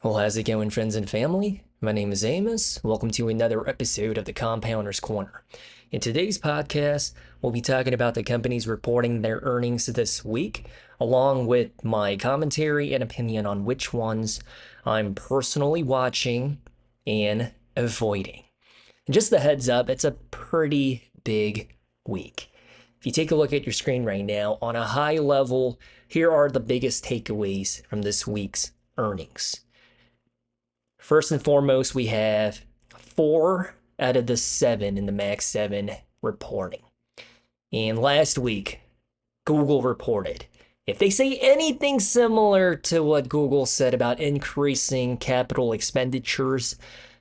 Well, how's it going, friends and family? My name is Amos. Welcome to another episode of the Compounder's Corner. In today's podcast, we'll be talking about the companies reporting their earnings this week, along with my commentary and opinion on which ones I'm personally watching and avoiding. And just a heads up, it's a pretty big week. If you take a look at your screen right now, on a high level, here are the biggest takeaways from this week's earnings. First and foremost, we have 4 out of the 7 in the Max 7 reporting. And last week, Google reported. If they say anything similar to what Google said about increasing capital expenditures,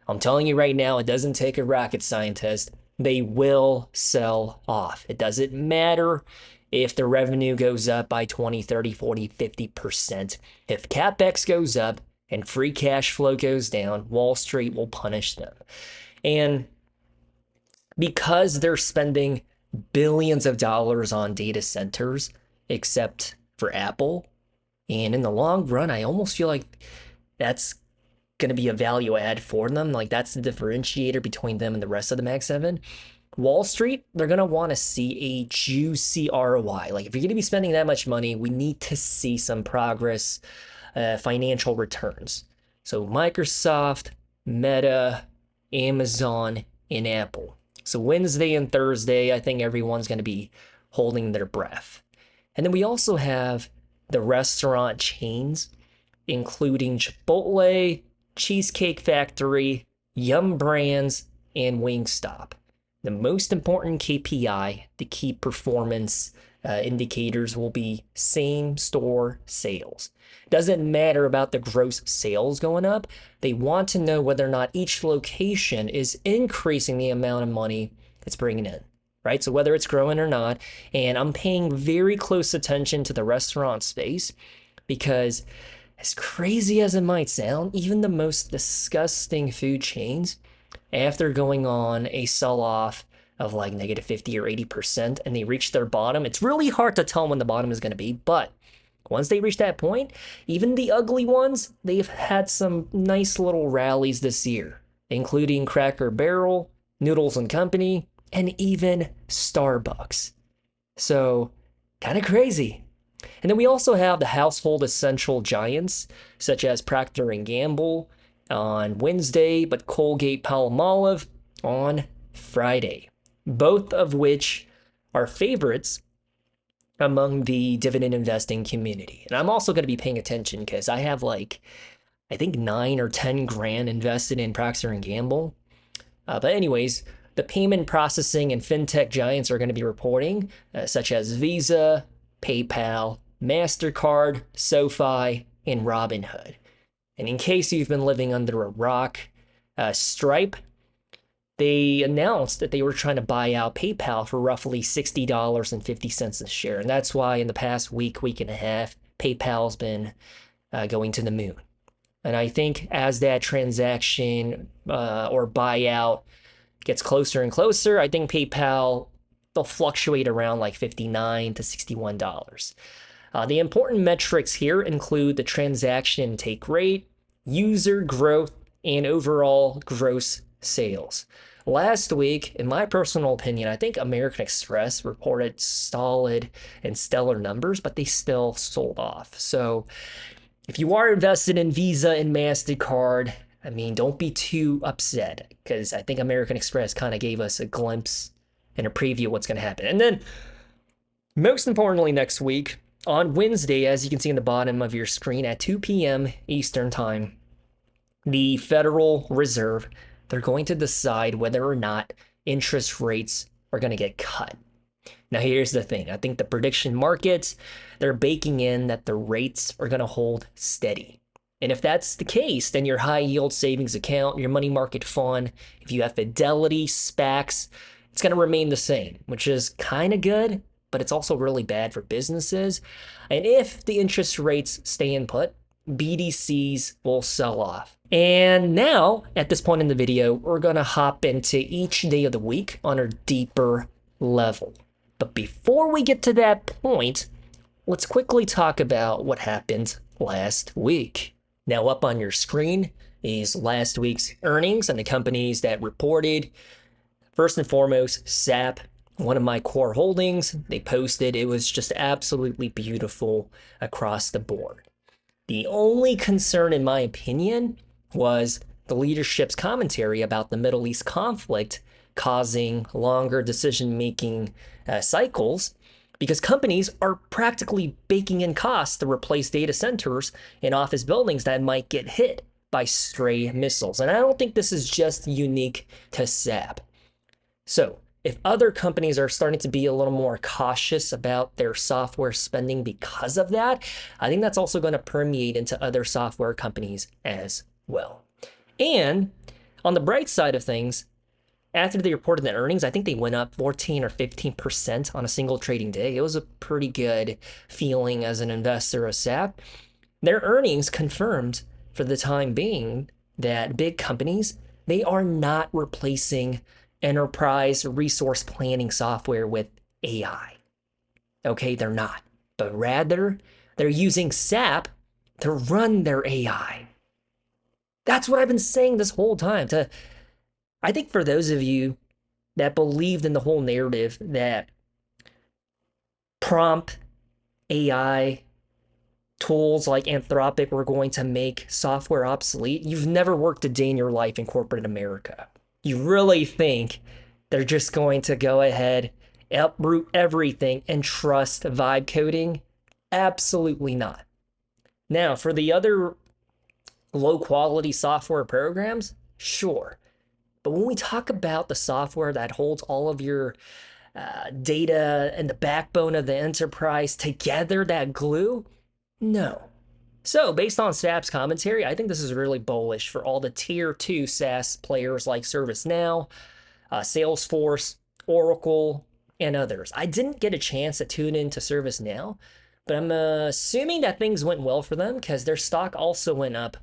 I'm telling you right now, it doesn't take a rocket scientist. They will sell off. It doesn't matter if the revenue goes up by 20, 30, 40, 50%. If CapEx goes up, and free cash flow goes down, Wall Street will punish them. And because they're spending billions of dollars on data centers, except for Apple, and in the long run, I almost feel like that's going to be a value add for them. Like that's the differentiator between them and the rest of the Mag 7. Wall Street, they're going to want to see a juicy ROI. Like if you're going to be spending that much money, we need to see some progress. Financial returns. So Microsoft, Meta, Amazon, and Apple. So Wednesday and Thursday, I think everyone's going to be holding their breath. And then we also have the restaurant chains, including Chipotle, Cheesecake Factory, Yum Brands, and Wingstop. The most important KPI, the key performance indicators, will be same-store sales. Doesn't matter about the gross sales going up. They want to know whether or not each location is increasing the amount of money it's bringing in, right? So whether it's growing or not. And I'm paying very close attention to the restaurant space because as crazy as it might sound, even the most disgusting food chains, after going on a sell-off of like negative 50 or 80% and they reach their bottom, it's really hard to tell when the bottom is going to be, but once they reach that point, even the ugly ones, they've had some nice little rallies this year, including Cracker Barrel, Noodles and Company, and even Starbucks. So, kind of crazy. And then we also have the household essential giants, such as Procter & Gamble on Wednesday, but Colgate-Palmolive on Friday, both of which are favorites among the dividend investing community. And I'm also going to be paying attention because I have I think 9 or 10 grand invested in Procter & Gamble. But anyways, the payment processing and fintech giants are going to be reporting, such as Visa, PayPal, MasterCard, SoFi, and Robinhood. And in case you've been living under a rock, Stripe, they announced that they were trying to buy out PayPal for roughly $60.50 a share. And that's why in the past week and a half, PayPal's been going to the moon. And I think as that transaction or buyout gets closer and closer, I think PayPal, they'll fluctuate around like $59 to $61. The important metrics here include the transaction take rate, user growth, and overall gross sales. Last week, in my personal opinion, I think American Express reported solid and stellar numbers, but they still sold off. So if you are invested in Visa and MasterCard, I mean, don't be too upset because I think American Express kind of gave us a glimpse and a preview of what's going to happen. And then, most importantly, next week, on Wednesday, as you can see in the bottom of your screen, at 2 p.m. Eastern Time, the Federal Reserve, they're going to decide whether or not interest rates are going to get cut. Now, here's the thing. I think the prediction markets, they're baking in that the rates are going to hold steady. And if that's the case, then your high yield savings account, your money market fund, if you have Fidelity, SPACs, it's going to remain the same, which is kind of good, but it's also really bad for businesses. And if the interest rates stay in put, BDCs will sell off. And now, at this point in the video, we're going to hop into each day of the week on a deeper level. But before we get to that point, let's quickly talk about what happened last week. Now, up on your screen is last week's earnings and the companies that reported. First and foremost, SAP, one of my core holdings. They posted. It was just absolutely beautiful across the board. The only concern, in my opinion, was the leadership's commentary about the Middle East conflict causing longer decision-making cycles because companies are practically baking in costs to replace data centers and office buildings that might get hit by stray missiles. And I don't think this is just unique to SAP. So if other companies are starting to be a little more cautious about their software spending because of that, I think that's also going to permeate into other software companies as well. And on the bright side of things, after they reported the earnings, I think they went up 14 or 15% on a single trading day. It was a pretty good feeling as an investor of SAP. Their earnings confirmed for the time being that big companies, they are not replacing enterprise resource planning software with AI. Okay, they're not. But rather, they're using SAP to run their AI. That's what I've been saying this whole time. I think for those of you that believed in the whole narrative that prompt AI tools like Anthropic were going to make software obsolete, you've never worked a day in your life in corporate America. You really think they're just going to go ahead, uproot everything, and trust vibe coding? Absolutely not. Now, for the other low-quality software programs, sure. But when we talk about the software that holds all of your data and the backbone of the enterprise together, that glue, no. So based on SAP's commentary, I think this is really bullish for all the tier 2 SaaS players like ServiceNow, Salesforce, Oracle, and others. I didn't get a chance to tune into ServiceNow, but I'm assuming that things went well for them because their stock also went up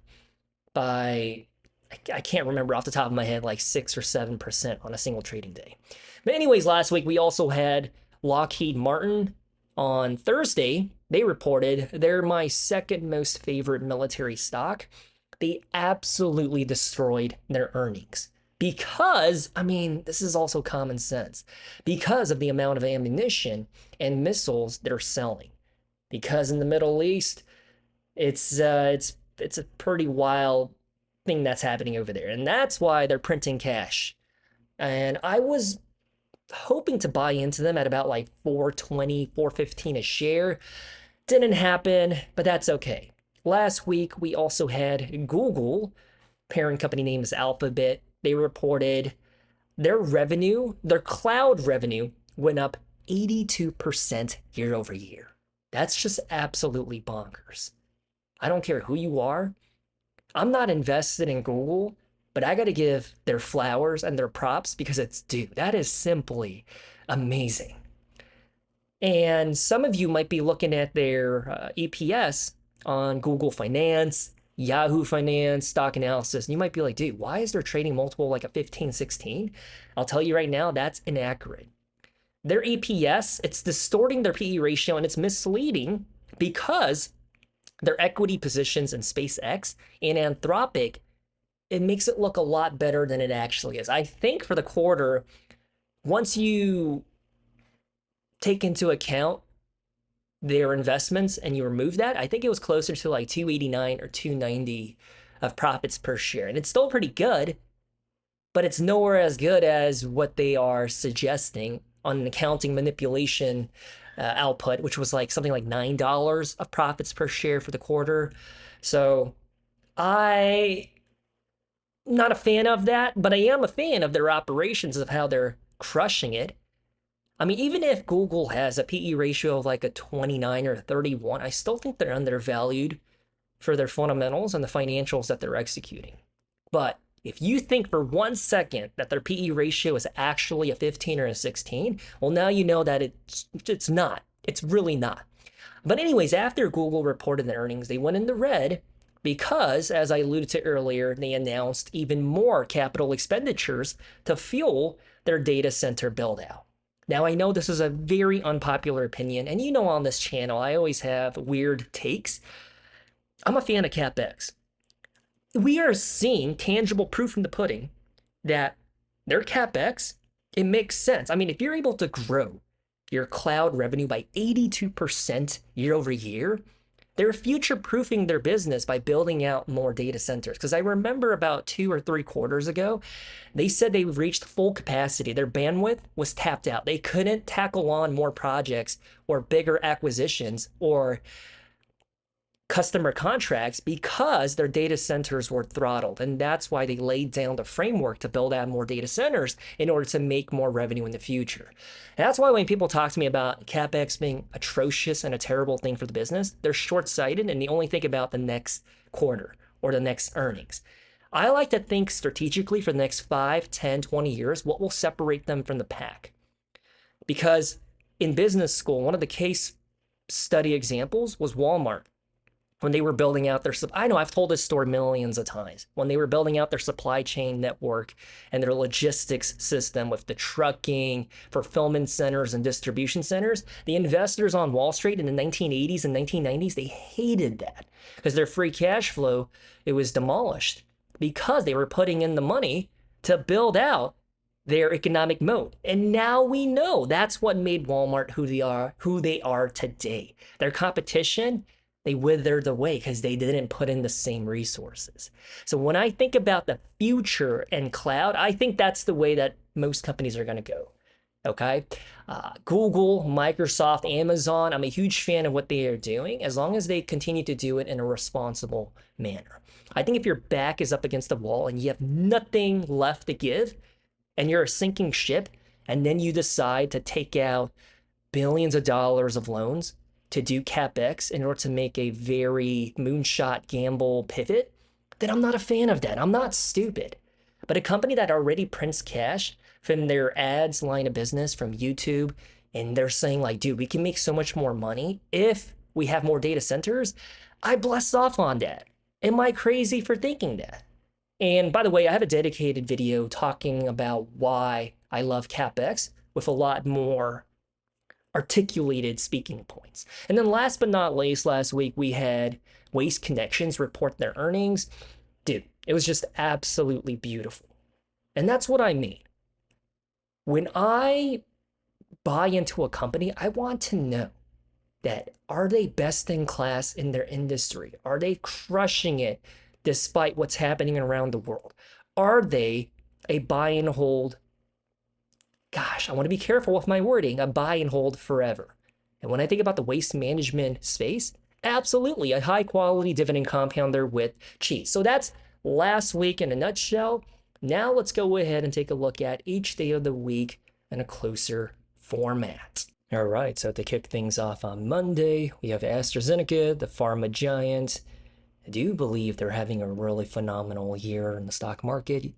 by, I can't remember off the top of my head, like 6 or 7% on a single trading day. But anyways, last week we also had Lockheed Martin. On Thursday, they reported they're my second most favorite military stock. They absolutely destroyed their earnings because, I mean, this is also common sense, because of the amount of ammunition and missiles they're selling. Because in the Middle East, it's a pretty wild thing that's happening over there, and that's why they're printing cash. And I was hoping to buy into them at about like 420, 415 a share. Didn't happen, but that's okay. Last week, we also had Google, parent company name is Alphabet. They reported their revenue, their cloud revenue went up 82% year over year. That's just absolutely bonkers. I don't care who you are. I'm not invested in Google, but I got to give their flowers and their props because it's due. That is simply amazing. And some of you might be looking at their EPS on Google Finance, Yahoo Finance, stock analysis, and you might be like, dude, why is their trading multiple like a 15, 16? I'll tell you right now, that's inaccurate. Their EPS, it's distorting their PE ratio and it's misleading because their equity positions in SpaceX and Anthropic, it makes it look a lot better than it actually is. I think for the quarter, once you take into account their investments and you remove that, I think it was closer to like 289 or 290 of profits per share. And it's still pretty good, but it's nowhere as good as what they are suggesting on an accounting manipulation output, which was like something like $9 of profits per share for the quarter. So I'm not a fan of that, but I am a fan of their operations, of how they're crushing it. I mean, even if Google has a PE ratio of like a 29 or 31, I still think they're undervalued for their fundamentals and the financials that they're executing. But if you think for 1 second that their PE ratio is actually a 15 or a 16, well, now you know that it's not. It's really not. But anyways, after Google reported the earnings, they went in the red because, as I alluded to earlier, they announced even more capital expenditures to fuel their data center build out. Now, I know this is a very unpopular opinion, and you know on this channel, I always have weird takes. I'm a fan of CapEx. we are seeing tangible proof in the pudding that their CapEx, it makes sense. I mean, if you're able to grow your cloud revenue by 82% year over year, they're future proofing their business by building out more data centers. Because I remember about 2 or 3 quarters ago, they said they reached full capacity. Their bandwidth was tapped out. They couldn't tackle on more projects or bigger acquisitions or customer contracts because their data centers were throttled. And that's why they laid down the framework to build out more data centers in order to make more revenue in the future. And that's why when people talk to me about CapEx being atrocious and a terrible thing for the business, they're short sighted and they only think about the next quarter or the next earnings. I like to think strategically for the next 5, 10, 20 years, what will separate them from the pack. Because in business school, one of the case study examples was Walmart when they were building out their, I know I've told this story millions of times, when they were building out their supply chain network and their logistics system with the trucking, fulfillment centers, and distribution centers, the investors on Wall Street in the 1980s and 1990s, they hated that because their free cash flow, it was demolished because they were putting in the money to build out their economic moat. And now we know that's what made Walmart who they are today. Their competition, they withered away because they didn't put in the same resources. So when I think about the future and cloud, I think that's the way that most companies are going to go. Okay. Google, Microsoft, Amazon, I'm a huge fan of what they are doing as long as they continue to do it in a responsible manner. I think if your back is up against the wall and you have nothing left to give and you're a sinking ship, and then you decide to take out billions of dollars of loans to do CapEx in order to make a very moonshot gamble pivot, then I'm not a fan of that. I'm not stupid. But a company that already prints cash from their ads line of business from YouTube, and they're saying like, dude, we can make so much more money if we have more data centers, I bless off on that. Am I crazy for thinking that? And by the way, I have a dedicated video talking about why I love CapEx with a lot more articulated speaking points. And then last but not least, last week we had Waste Connections report their earnings. Dude, it was just absolutely beautiful. And that's what I mean. When I buy into a company, I want to know that are they best in class in their industry? Are they crushing it despite what's happening around the world? Are they a buy and hold? Gosh, I want to be careful with my wording, a buy and hold forever. And when I think about the waste management space, absolutely a high quality dividend compounder with cheese. So that's last week in a nutshell. Now let's go ahead and take a look at each day of the week in a closer format. All right, so to kick things off on Monday, we have AstraZeneca, the pharma giant. I do believe they're having a really phenomenal year in the stock market.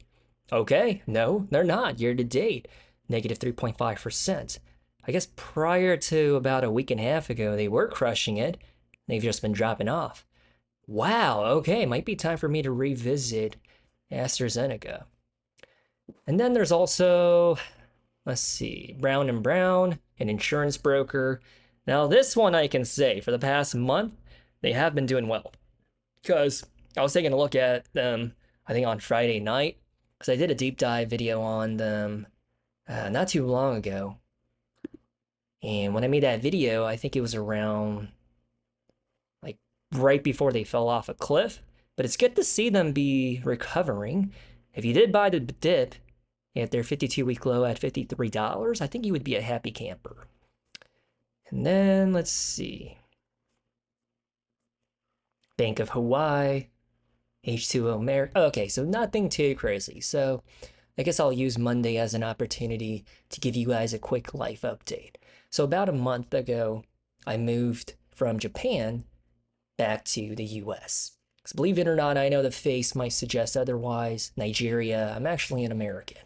Okay, no, they're not year to date. Negative 3.5%. I guess prior to about a week and a half ago, they were crushing it. They've just been dropping off. Wow, okay, might be time for me to revisit AstraZeneca. And then there's also, let's see, Brown and Brown, an insurance broker. Now this one I can say, for the past month, they have been doing well. Because I was taking a look at them, I think on Friday night, because I did a deep dive video on them not too long ago. And when I made that video, I think it was around like right before they fell off a cliff. But it's good to see them be recovering. If you did buy the dip at their 52-week low at $53, I think you would be a happy camper. And then let's see. Bank of Hawaii, H2O America. Okay, so nothing too crazy. So I guess I'll use Monday as an opportunity to give you guys a quick life update. So about a month ago, I moved from Japan back to the US. Because believe it or not, I know the face might suggest otherwise. Nigeria, I'm actually an American.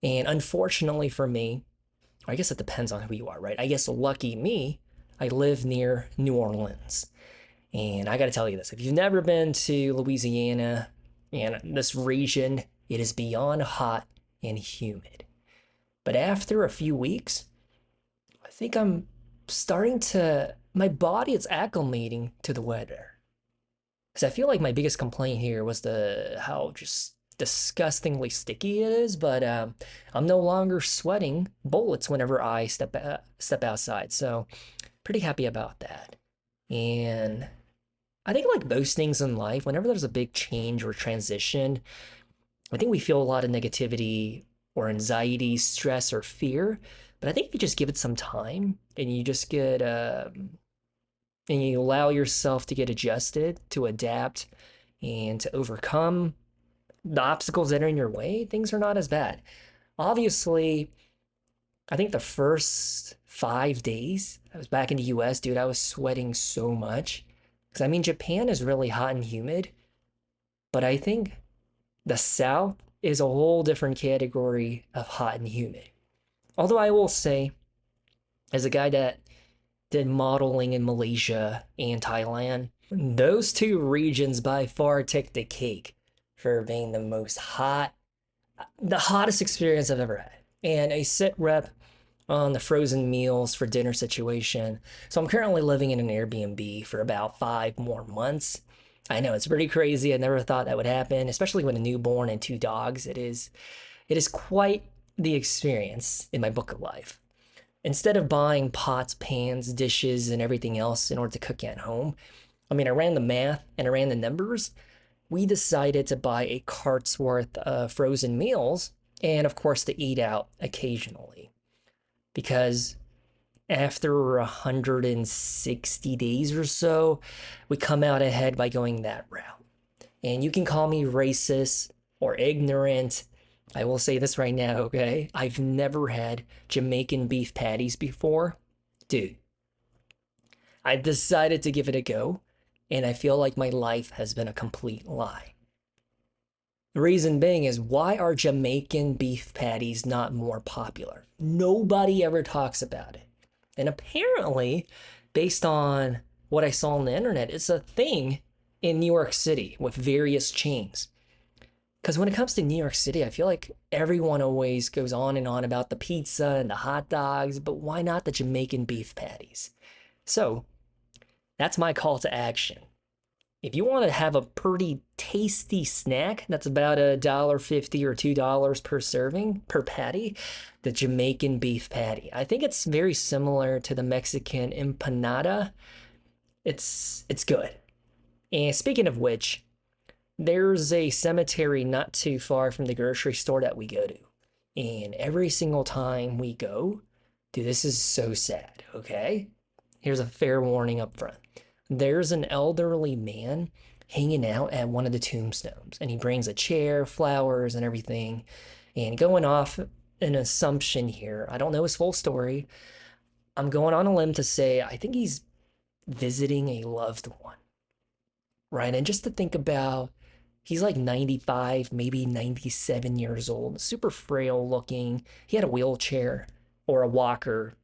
And unfortunately for me, I guess it depends on who you are, right? I guess lucky me, I live near New Orleans. And I gotta tell you this, if you've never been to Louisiana and this region, it is beyond hot and humid. But after a few weeks, I think I'm starting to, my body is acclimating to the weather. Because I feel like my biggest complaint here was the how just disgustingly sticky it is. But I'm no longer sweating bullets whenever I step outside. So pretty happy about that. And I think like most things in life, whenever there's a big change or transition, I think we feel a lot of negativity or anxiety, stress, or fear. But I think if you just give it some time and you just get and you allow yourself to get adjusted, to adapt, and to overcome the obstacles that are in your way, things are not as bad. Obviously, I think the first 5 days I was back in the US, dude, I was sweating so much. Because I mean, Japan is really hot and humid, but I think the South is a whole different category of hot and humid. Although I will say, as a guy that did modeling in Malaysia and Thailand, those two regions by far take the cake for being the hottest experience I've ever had. And a sit rep on the frozen meals for dinner situation. So I'm currently living in an Airbnb for about 5 more months. I know it's pretty crazy. I never thought that would happen, especially with a newborn and two dogs. It is quite the experience in my book of life. Instead of buying pots, pans, dishes, and everything else in order to cook at home, I mean, I ran the math and I ran the numbers. We decided to buy a cart's worth of frozen meals and, of course, to eat out occasionally. Because after 160 days or so, we come out ahead by going that route. And you can call me racist or ignorant. I will say this right now, okay? I've never had Jamaican beef patties before. Dude, I decided to give it a go, and I feel like my life has been a complete lie. The reason being is, why are Jamaican beef patties not more popular? Nobody ever talks about it. And apparently, based on what I saw on the internet, it's a thing in New York City with various chains. Because when it comes to New York City, I feel like everyone always goes on and on about the pizza and the hot dogs, but why not the Jamaican beef patties? So that's my call to action. If you want to have a pretty tasty snack that's about $1.50 or $2 per serving per patty, the Jamaican beef patty. I think it's very similar to the Mexican empanada. It's good. And speaking of which, there's a cemetery not too far from the grocery store that we go to. And every single time we go, dude, this is so sad, okay? Here's a fair warning up front. There's an elderly man hanging out at one of the tombstones, and he brings a chair, flowers, and everything. And going off an assumption here, I don't know his full story. I'm going on a limb to say I think he's visiting a loved one, right? And just to think about, he's like 95, maybe 97 years old, super frail looking. He had a wheelchair or a walker,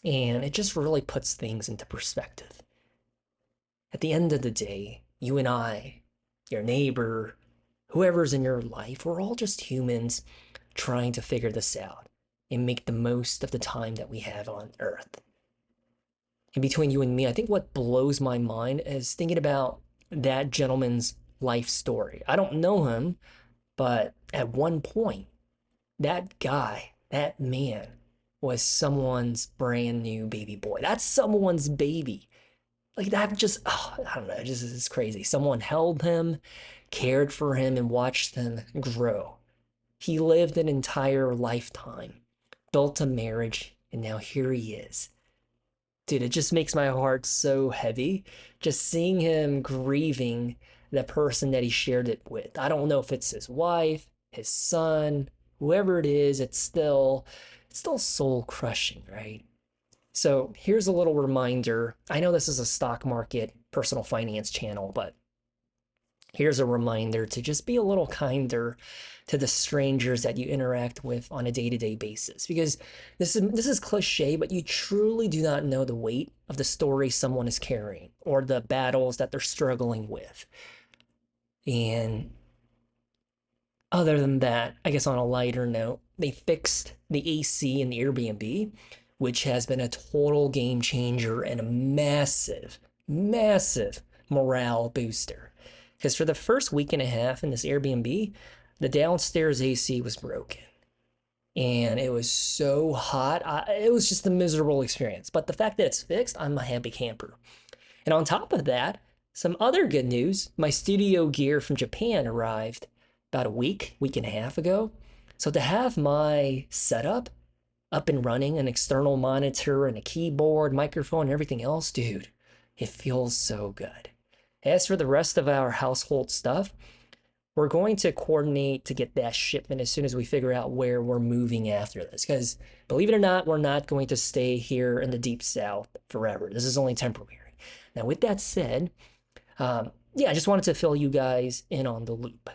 and it just really puts things into perspective. At the end of the day, you and I, your neighbor, whoever's in your life, we're all just humans trying to figure this out and make the most of the time that we have on Earth. And between you and me, I think what blows my mind is thinking about that gentleman's life story. I don't know him, but at one point, that guy, that man, was someone's brand new baby boy. That's someone's baby. Like that just, oh, I don't know, it just is crazy. Someone held him, cared for him, and watched him grow. He lived an entire lifetime, built a marriage, and now here he is. Dude, it just makes my heart so heavy just seeing him grieving the person that he shared it with. I don't know if it's his wife, his son, whoever it is, it's still soul crushing, right? So here's a little reminder. I know this is a stock market personal finance channel, but here's a reminder to just be a little kinder to the strangers that you interact with on a day-to-day basis, because this is cliche, but you truly do not know the weight of the story someone is carrying or the battles that they're struggling with. And other than that, I guess on a lighter note, they fixed the AC in the Airbnb, which has been a total game changer and a massive, massive morale booster. Because for the first week and a half in this Airbnb, the downstairs AC was broken. And it was so hot. It was just a miserable experience. But the fact that it's fixed, I'm a happy camper. And on top of that, some other good news. My studio gear from Japan arrived about a week and a half ago. So to have my setup up and running, an external monitor and a keyboard, microphone, and everything else, dude, it feels so good. As for the rest of our household stuff, we're going to coordinate to get that shipment as soon as we figure out where we're moving after this. Because believe it or not, we're not going to stay here in the deep south forever. This is only temporary. Now, with that said, I just wanted to fill you guys in on the loop.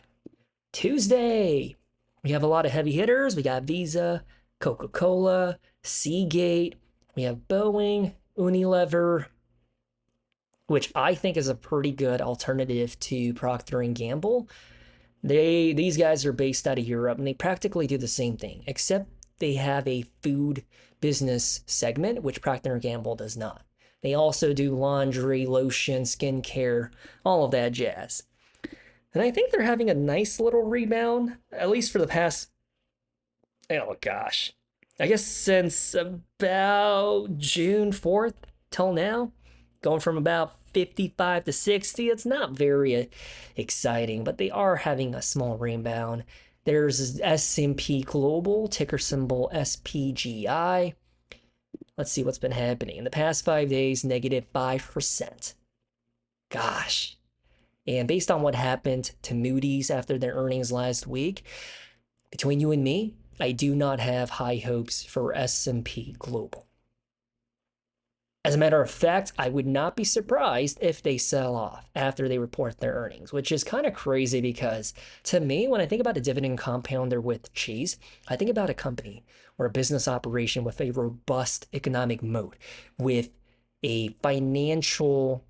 Tuesday, we have a lot of heavy hitters. We got Visa, Coca-Cola, Seagate. We have Boeing, Unilever, which I think is a pretty good alternative to Procter & Gamble. These guys are based out of Europe, and they practically do the same thing, except they have a food business segment, which Procter & Gamble does not. They also do laundry, lotion, skincare, all of that jazz. And I think they're having a nice little rebound, at least for the past, oh gosh, I guess since about June 4th till now, going from about 55 to 60. It's not very exciting, but they are having a small rebound. There's S&P Global, ticker symbol SPGI. Let's see what's been happening. In the past 5 days, negative 5%. Gosh. And based on what happened to Moody's after their earnings last week, between you and me, I do not have high hopes for S&P Global. As a matter of fact, I would not be surprised if they sell off after they report their earnings, which is kind of crazy because to me, when I think about a dividend compounder with cheese, I think about a company or a business operation with a robust economic moat, with a financial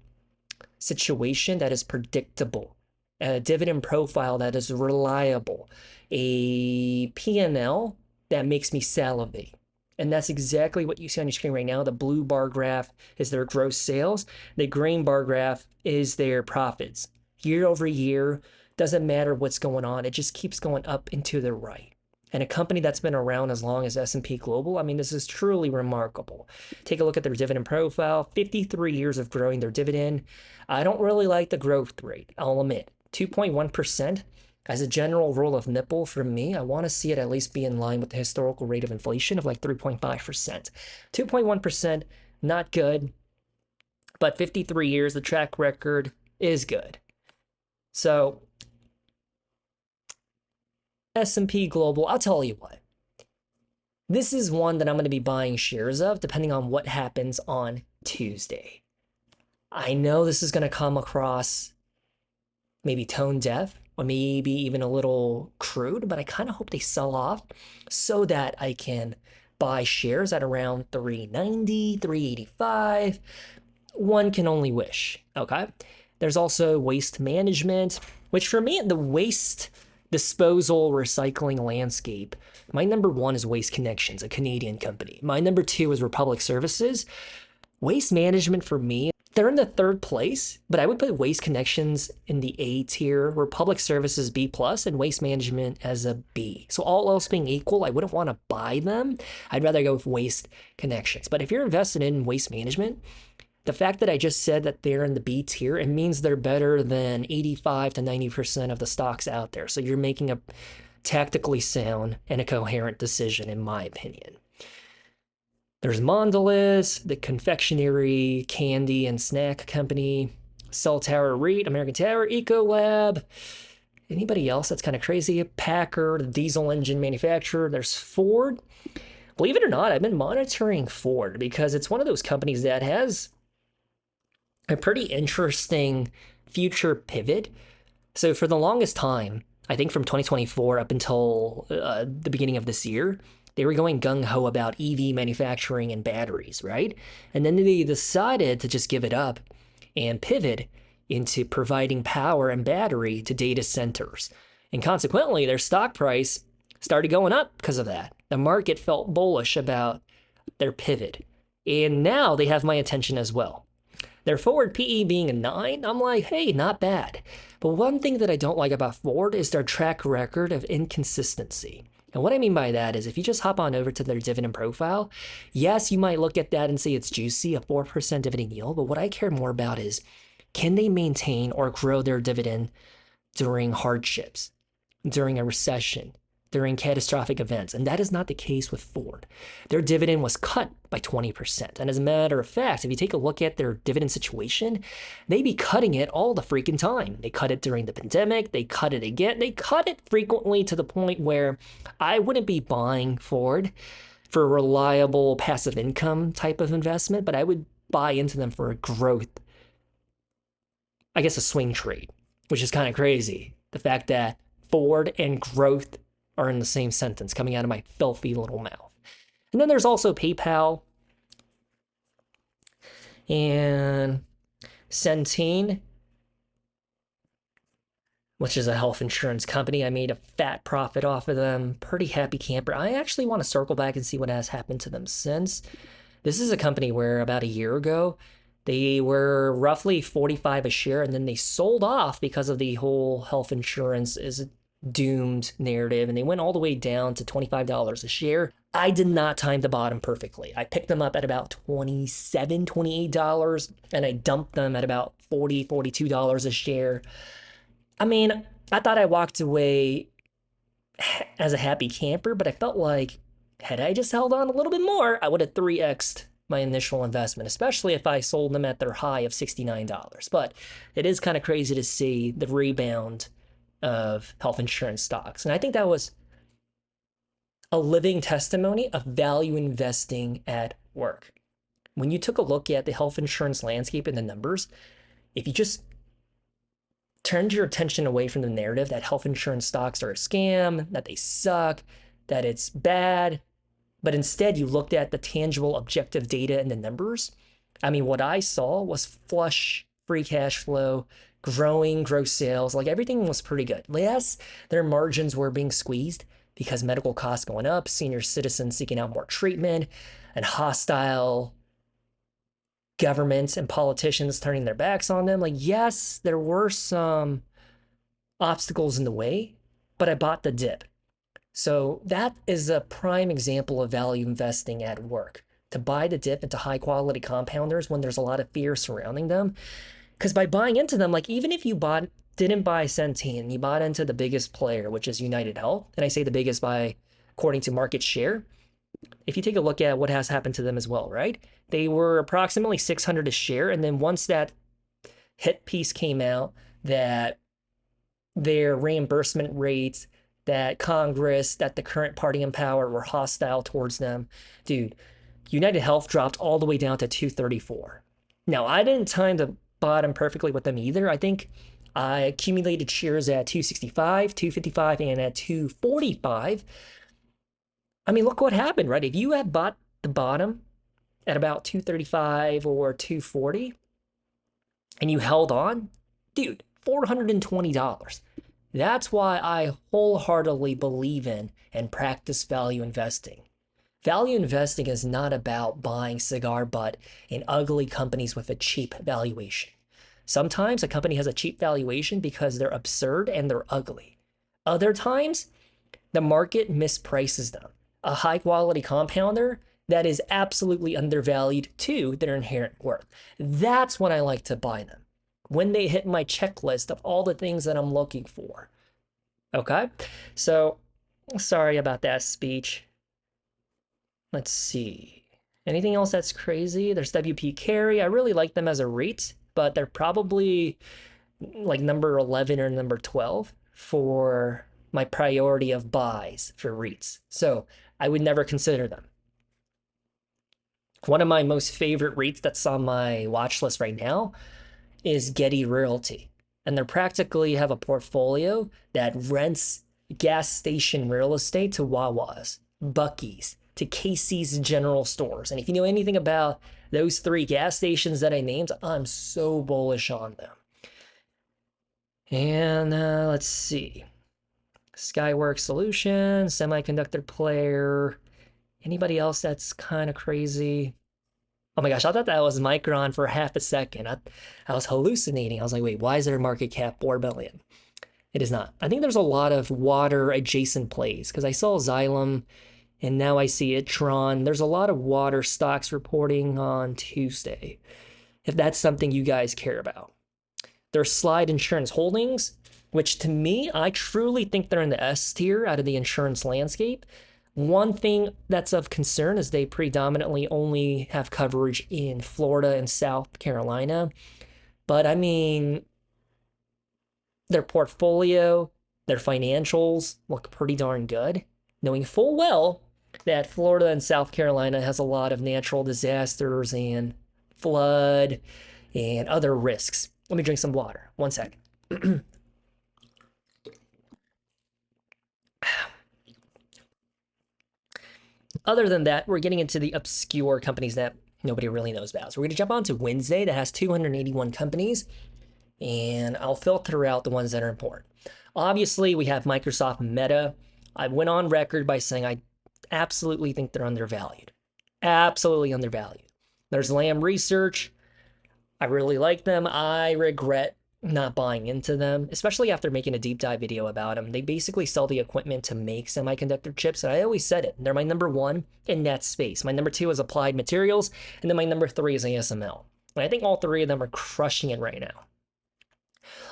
situation that is predictable, a dividend profile that is reliable, a P&L that makes me salivate. And that's exactly what you see on your screen right now. The blue bar graph is their gross sales. The green bar graph is their profits. Year over year, doesn't matter what's going on. It just keeps going up and to the right. And a company that's been around as long as S&P Global, I mean, this is truly remarkable. Take a look at their dividend profile, 53 years of growing their dividend. I don't really like the growth rate, I'll admit. 2.1%. As a general rule of nipple for me, I want to see it at least be in line with the historical rate of inflation of like 3.5%. 2.1%, not good, but 53 years, the track record is good. So, S&P Global, I'll tell you what. This is one that I'm going to be buying shares of depending on what happens on Tuesday. I know this is going to come across maybe tone deaf, or maybe even a little crude, but I kind of hope they sell off so that I can buy shares at around 390, 385. One can only wish, okay? There's also waste management, which for me, the waste disposal recycling landscape, my number one is Waste Connections, a Canadian company. My number two is Republic Services. Waste management for me, they're in the third place, but I would put Waste Connections in the A tier, Republic Services B+, and Waste Management as a B. So all else being equal, I wouldn't want to buy them. I'd rather go with Waste Connections. But if you're invested in Waste Management, the fact that I just said that they're in the B tier, it means they're better than 85 to 90% of the stocks out there. So you're making a tactically sound and a coherent decision, in my opinion. There's Mondelez, the confectionery, candy, and snack company, Cell Tower REIT, American Tower, Ecolab. Anybody else that's kind of crazy? Packer, the diesel engine manufacturer. There's Ford. Believe it or not, I've been monitoring Ford because it's one of those companies that has a pretty interesting future pivot. So for the longest time, I think from 2024 up until the beginning of this year, they were going gung-ho about EV manufacturing and batteries, right? And then they decided to just give it up and pivot into providing power and battery to data centers. And consequently, their stock price started going up because of that. The market felt bullish about their pivot. And now they have my attention as well. Their forward PE being a 9, I'm like, hey, not bad. But one thing that I don't like about Ford is their track record of inconsistency. And what I mean by that is if you just hop on over to their dividend profile, yes, you might look at that and say it's juicy, a 4% dividend yield, but what I care more about is can they maintain or grow their dividend during hardships, during a recession, during catastrophic events? And that is not the case with Ford. Their dividend was cut by 20%. And as a matter of fact, if you take a look at their dividend situation, they be cutting it all the freaking time. They cut it during the pandemic, they cut it again, they cut it frequently to the point where I wouldn't be buying Ford for a reliable passive income type of investment, but I would buy into them for a growth, I guess a swing trade, which is kind of crazy. The fact that Ford and growth are in the same sentence coming out of my filthy little mouth. And then there's also PayPal and Centene, which is a health insurance company. I made a fat profit off of them. Pretty happy camper. I actually want to circle back and see what has happened to them since. This is a company where about a year ago, they were roughly 45 a share, and then they sold off because of the whole health insurance is doomed narrative, and they went all the way down to $25 a share. I did not time the bottom perfectly. I picked them up at about $27, $28, and I dumped them at about $40, $42 a share. I mean, I thought I walked away as a happy camper, but I felt like had I just held on a little bit more, I would have 3x'd my initial investment, especially if I sold them at their high of $69. But it is kind of crazy to see the rebound of health insurance stocks. And I think that was a living testimony of value investing at work. When you took a look at the health insurance landscape and the numbers, if you just turned your attention away from the narrative that health insurance stocks are a scam, that they suck, that it's bad, but instead you looked at the tangible objective data and the numbers, I mean, what I saw was flush free cash flow, growing gross sales, like everything was pretty good. Yes, their margins were being squeezed because medical costs going up, senior citizens seeking out more treatment, and hostile governments and politicians turning their backs on them. Like, yes, there were some obstacles in the way, but I bought the dip. So that is a prime example of value investing at work, to buy the dip into high quality compounders when there's a lot of fear surrounding them. Because by buying into them, like even if you didn't buy Centene, you bought into the biggest player, which is United Health, and I say the biggest by according to market share. If you take a look at what has happened to them as well, right? They were approximately 600 a share, and then once that hit piece came out that their reimbursement rates, that Congress, that the current party in power were hostile towards them, dude, United Health dropped all the way down to 234. Now, I didn't time the bottom perfectly with them either. I think I accumulated shares at 265, 255, and at 245. I mean, look what happened, right? If you had bought the bottom at about 235 or 240 and you held on, dude, $420. That's why I wholeheartedly believe in and practice value investing. Value investing is not about buying cigar butt in ugly companies with a cheap valuation. Sometimes a company has a cheap valuation because they're absurd and they're ugly. Other times, the market misprices them. A high quality compounder that is absolutely undervalued to their inherent worth. That's when I like to buy them. When they hit my checklist of all the things that I'm looking for. Okay? So, sorry about that speech. Let's see. Anything else that's crazy? There's WP Carry. I really like them as a REIT, but they're probably like number 11 or number 12 for my priority of buys for REITs. So I would never consider them. One of my most favorite REITs that's on my watch list right now is Getty Realty. And they practically have a portfolio that rents gas station real estate to Wawa's, Buc-ee's, to Casey's General Stores. And if you know anything about those three gas stations that I named, I'm so bullish on them. And let's see. Skyworks Solutions, Semiconductor Player. Anybody else that's kind of crazy? Oh my gosh, I thought that was Micron for half a second. I was hallucinating. I was like, wait, why is their market cap 4 billion? It is not. I think there's a lot of water adjacent plays because I saw Xylem and now I see Itron. There's a lot of water stocks reporting on Tuesday, if that's something you guys care about. There's Slide Insurance Holdings, which to me, I truly think they're in the S tier out of the insurance landscape. One thing that's of concern is they predominantly only have coverage in Florida and South Carolina. But I mean, their portfolio, their financials look pretty darn good, knowing full well that Florida and South Carolina has a lot of natural disasters and flood and other risks. Let me drink some water. One sec. Other than that, we're getting into the obscure companies that nobody really knows about. So we're going to jump on to Wednesday that has 281 companies, and I'll filter out the ones that are important. Obviously, we have Microsoft Meta. I went on record by saying I absolutely think they're undervalued. Absolutely undervalued. There's Lam Research. I really like them. I regret not buying into them, especially after making a deep dive video about them. They basically sell the equipment to make semiconductor chips, and I always said it. They're my number one in that space. My number two is Applied Materials, and then my number three is ASML. And I think all three of them are crushing it right now.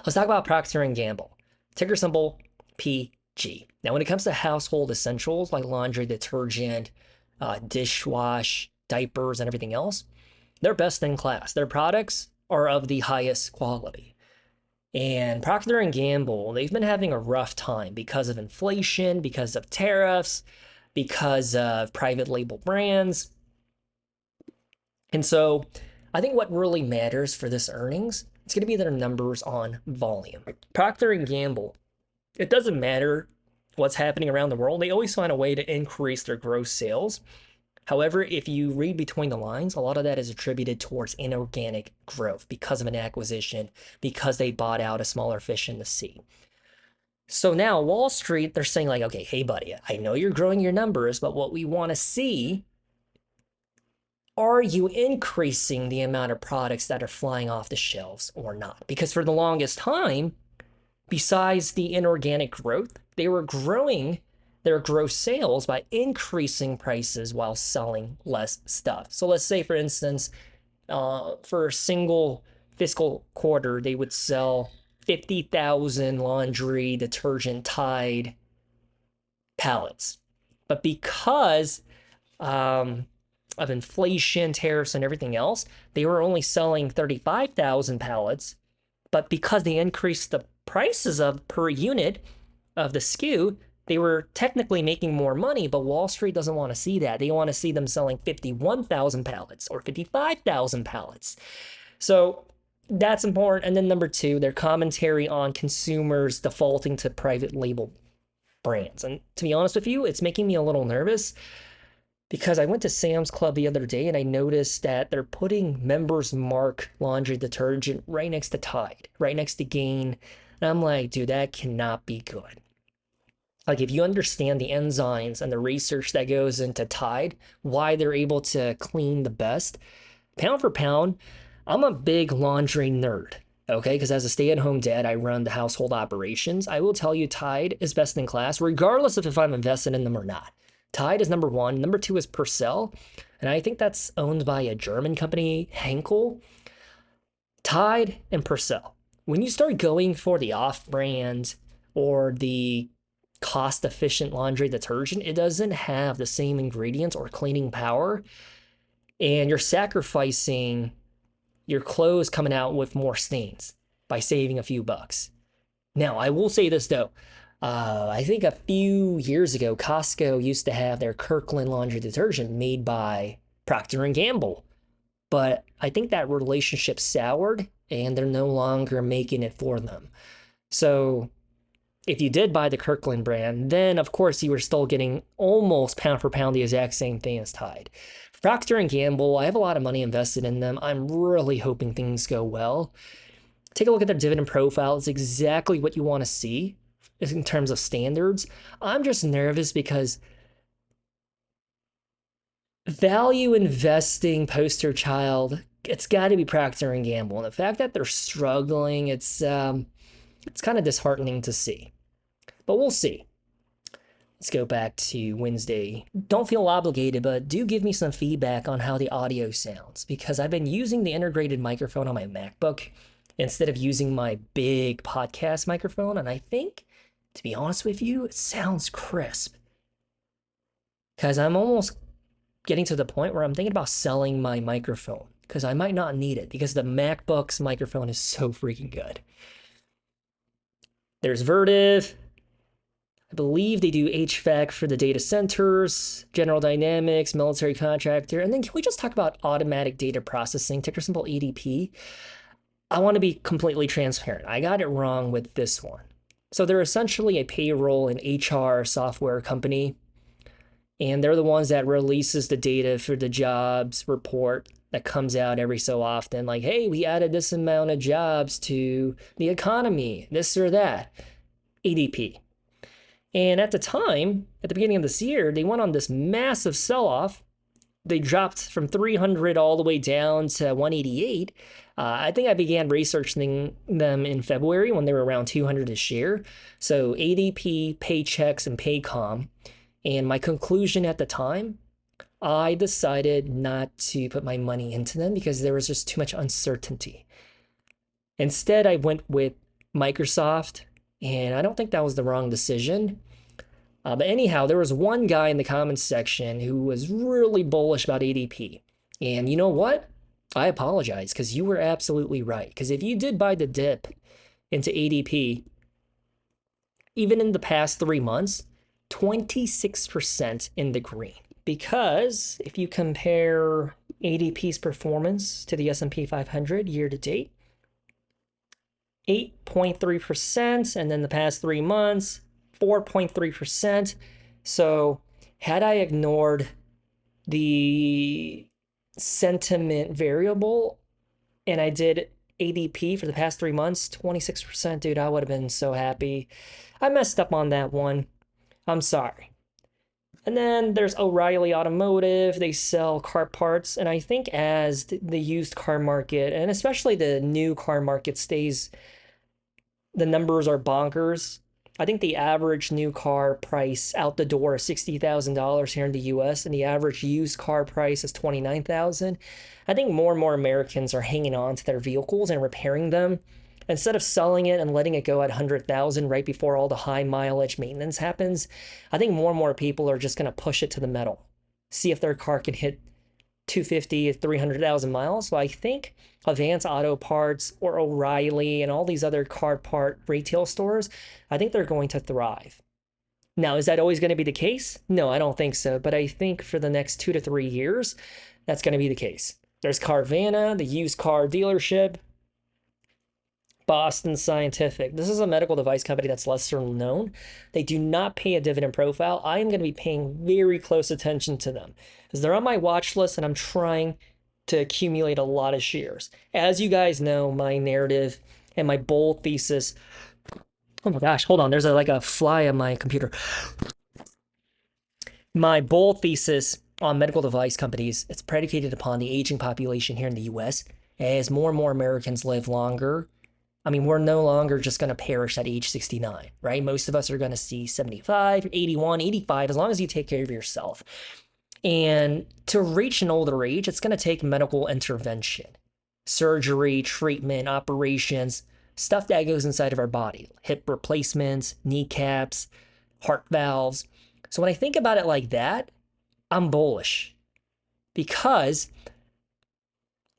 Let's talk about Procter & Gamble. Ticker symbol PG. Now, when it comes to household essentials like laundry, detergent, dishwash, diapers, and everything else, they're best in class. Their products are of the highest quality. And Procter & Gamble, they've been having a rough time because of inflation, because of tariffs, because of private label brands. And so I think what really matters for this earnings, it's going to be their numbers on volume. Procter & Gamble, it doesn't matter what's happening around the world. They always find a way to increase their gross sales. However, if you read between the lines, a lot of that is attributed towards inorganic growth because of an acquisition, because they bought out a smaller fish in the sea. So now Wall Street, they're saying like, okay, hey buddy, I know you're growing your numbers, but what we want to see, are you increasing the amount of products that are flying off the shelves or not? Because for the longest time, besides the inorganic growth, they were growing their gross sales by increasing prices while selling less stuff. So let's say, for instance, for a single fiscal quarter, they would sell 50,000 laundry detergent Tide pallets. But because of inflation, tariffs, and everything else, they were only selling 35,000 pallets. But because they increased the prices of per unit of the SKU, they were technically making more money, but Wall Street doesn't want to see that. They want to see them selling 51,000 pallets or 55,000 pallets. So that's important. And then number two, their commentary on consumers defaulting to private label brands. And to be honest with you, it's making me a little nervous because I went to Sam's Club the other day and I noticed that they're putting Members Mark laundry detergent right next to Tide, right next to Gain. And I'm like, dude, that cannot be good. Like, if you understand the enzymes and the research that goes into Tide, why they're able to clean the best, pound for pound, I'm a big laundry nerd, okay? Because as a stay-at-home dad, I run the household operations. I will tell you Tide is best in class, regardless of if I'm invested in them or not. Tide is number one. Number two is Purcell, and I think that's owned by a German company, Henkel. Tide and Purcell. When you start going for the off-brand or the cost-efficient laundry detergent, it doesn't have the same ingredients or cleaning power, and you're sacrificing your clothes coming out with more stains by saving a few bucks. Now, I will say this though. I think a few years ago, Costco used to have their Kirkland laundry detergent made by Procter & Gamble, but I think that relationship soured, and they're no longer making it for them. So if you did buy the Kirkland brand, then of course you were still getting almost pound for pound the exact same thing as Tide. Procter & Gamble, I have a lot of money invested in them. I'm really hoping things go well. Take a look at their dividend profile. It's exactly what you want to see in terms of standards. I'm just nervous because value investing poster child, it's got to be Procter and Gamble. And the fact that they're struggling, it's kind of disheartening to see. But we'll see. Let's go back to Wednesday. Don't feel obligated, but do give me some feedback on how the audio sounds, because I've been using the integrated microphone on my MacBook instead of using my big podcast microphone. And I think, to be honest with you, it sounds crisp. Because I'm almost getting to the point where I'm thinking about selling my microphone because I might not need it because the MacBook's microphone is so freaking good. There's Vertiv. I believe they do HVAC for the data centers, General Dynamics, military contractor. And then can we just talk about automatic data processing, ticker symbol ADP? I want to be completely transparent. I got it wrong with this one. So they're essentially a payroll and HR software company. And they're the ones that releases the data for the jobs report that comes out every so often. Like, hey, we added this amount of jobs to the economy, this or that. ADP. And at the time, at the beginning of this year, they went on this massive sell-off. They dropped from 300 all the way down to 188. I think I began researching them in February when they were around 200 a share. So ADP, Paychex, and Paycom. And my conclusion at the time, I decided not to put my money into them because there was just too much uncertainty. Instead, I went with Microsoft, and I don't think that was the wrong decision. But anyhow, there was one guy in the comments section who was really bullish about ADP. And you know what? I apologize because you were absolutely right. Because if you did buy the dip into ADP, even in the past 3 months, 26% in the green. Because if you compare ADP's performance to the S&P 500 year to date, 8.3%, and then the past 3 months, 4.3%. So had I ignored the sentiment variable and I did ADP for the past 3 months, 26%, dude, I would have been so happy. I messed up on that one. I'm sorry. And then there's O'Reilly Automotive. They sell car parts. And I think as the used car market, and especially the new car market stays, the numbers are bonkers. I think the average new car price out the door is $60,000 here in the US, and the average used car price is $29,000. I think more and more Americans are hanging on to their vehicles and repairing them. Instead of selling it and letting it go at 100,000 right before all the high mileage maintenance happens, I think more and more people are just going to push it to the metal, see if their car can hit 250, 300,000 miles. So I think Advance Auto Parts or O'Reilly and all these other car part retail stores, I think they're going to thrive. Now, is that always going to be the case? No, I don't think so. But I think for the next 2 to 3 years, that's going to be the case. There's Carvana, the used car dealership, Boston Scientific. This is a medical device company that's lesser known. They do not pay a dividend profile. I am going to be paying very close attention to them because they're on my watch list and I'm trying to accumulate a lot of shares. As you guys know, my narrative and my bold thesis. Oh my gosh, hold on. There's like a fly on my computer. My bold thesis on medical device companies, it's predicated upon the aging population here in the US. As more and more Americans live longer, I mean, we're no longer just going to perish at age 69, right? Most of us are going to see 75, 81, 85, as long as you take care of yourself. And to reach an older age, it's going to take medical intervention, surgery, treatment, operations, stuff that goes inside of our body, hip replacements, kneecaps, heart valves. So when I think about it like that, I'm bullish because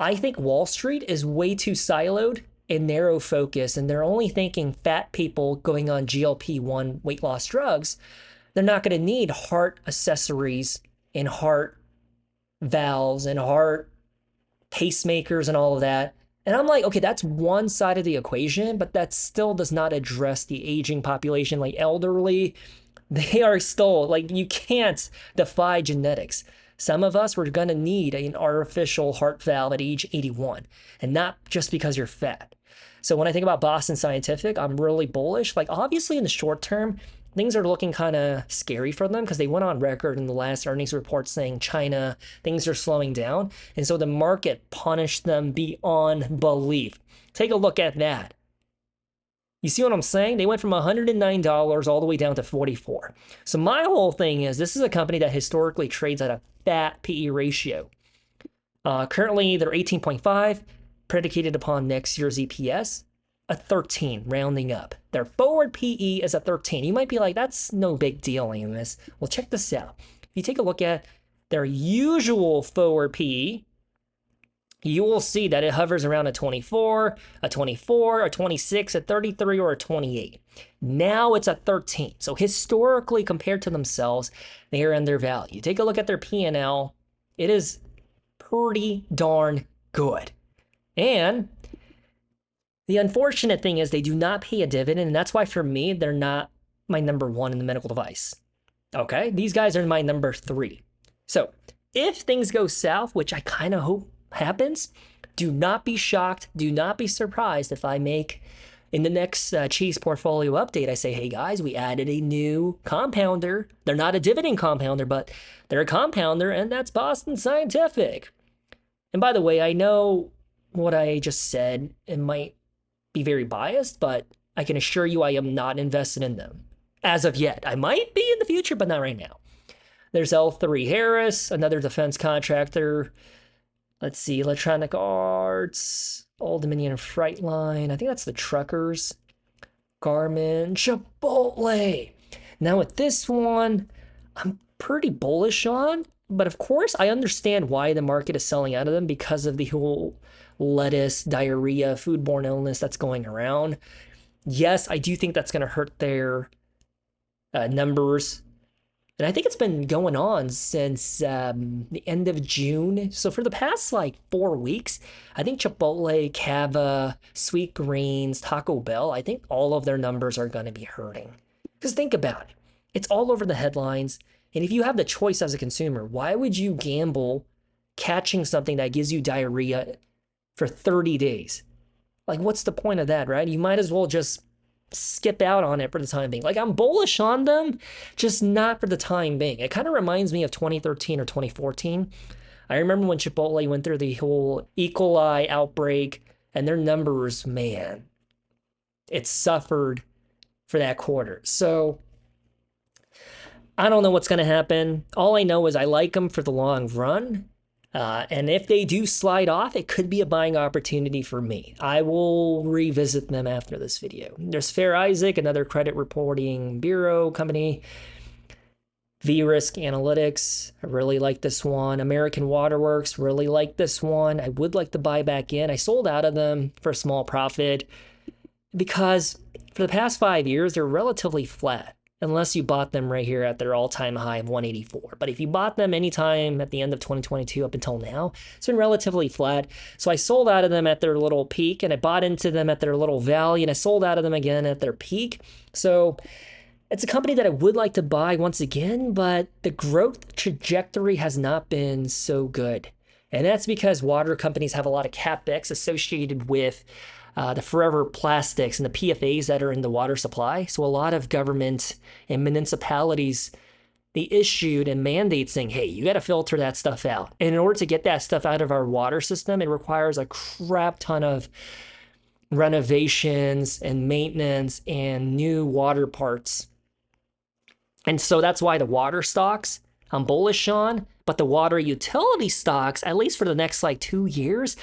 I think Wall Street is way too siloed and narrow focus, and they're only thinking fat people going on GLP-1 weight loss drugs. They're not going to need heart accessories and heart valves and heart pacemakers and all of that. And I'm like, okay, that's one side of the equation, but that still does not address the aging population, like elderly. They are still, like, you can't defy genetics. Some of us, we're going to need an artificial heart valve at age 81, and not just because you're fat. So when I think about Boston Scientific, I'm really bullish. Like, obviously in the short term, things are looking kind of scary for them because they went on record in the last earnings report saying China, things are slowing down. And so the market punished them beyond belief. Take a look at that. You see what I'm saying? They went from $109 all the way down to 44. So my whole thing is this is a company that historically trades at a fat PE ratio. Currently, they're 18.5, predicated upon next year's EPS, a 13, rounding up. Their forward PE is a 13. You might be like, that's no big deal, Amos. Well, check this out. If you take a look at their usual forward PE, you will see that it hovers around a 24, a 24, a 26, a 33, or a 28. Now it's a 13. So historically, compared to themselves, they are undervalued. Take a look at their P&L. It is pretty darn good. And the unfortunate thing is they do not pay a dividend, and that's why for me, they're not my number one in the medical device. Okay? These guys are my number 3. So if things go south, which I kind of hope happens, do not be shocked, do not be surprised if I make in the next Cheese portfolio update, I say, hey guys, we added a new compounder. They're not a dividend compounder, but they're a compounder, and that's Boston Scientific. And by the way, I know what I just said, it might be very biased, but I can assure you I am not invested in them as of yet. I might be in the future, but not right now. There's L3 Harris, another defense contractor. Let's see, Electronic Arts, Old Dominion Frightline. I think that's the truckers. Garmin, Chipotle. Now with this one, I'm pretty bullish on, but of course I understand why the market is selling out of them because of the whole lettuce, diarrhea, foodborne illness that's going around. Yes, I do think that's going to hurt their numbers. And I think it's been going on since the end of June. So for the past 4 weeks, I think Chipotle, Cava, Sweet Greens, Taco Bell, I think all of their numbers are going to be hurting. Because think about it. It's all over the headlines. And if you have the choice as a consumer, why would you gamble catching something that gives you diarrhea for 30 days? What's the point of that, right? You might as well just skip out on it for the time being. I'm bullish on them, just not for the time being. It kind of reminds me of 2013 or 2014. I remember when Chipotle went through the whole E. coli outbreak, and their numbers, man, it suffered for that quarter. So I don't know what's going to happen. All I know is I like them for the long run. And if they do slide off, it could be a buying opportunity for me. I will revisit them after this video. There's Fair Isaac, another credit reporting bureau company. V-Risk Analytics, I really like this one. American Waterworks, really like this one. I would like to buy back in. I sold out of them for a small profit because for the past 5 years, they're relatively flat. Unless you bought them right here at their all-time high of 184. But if you bought them anytime at the end of 2022 up until now, it's been relatively flat. So I sold out of them at their little peak, and I bought into them at their little valley, and I sold out of them again at their peak. So it's a company that I would like to buy once again, but the growth trajectory has not been so good. And that's because water companies have a lot of CapEx associated with the forever plastics and the PFAs that are in the water supply. So a lot of government and municipalities, they issued a mandate saying, hey, you got to filter that stuff out. And in order to get that stuff out of our water system, it requires a crap ton of renovations and maintenance and new water parts. And so that's why the water stocks I'm bullish on, but the water utility stocks, at least for the next 2 years,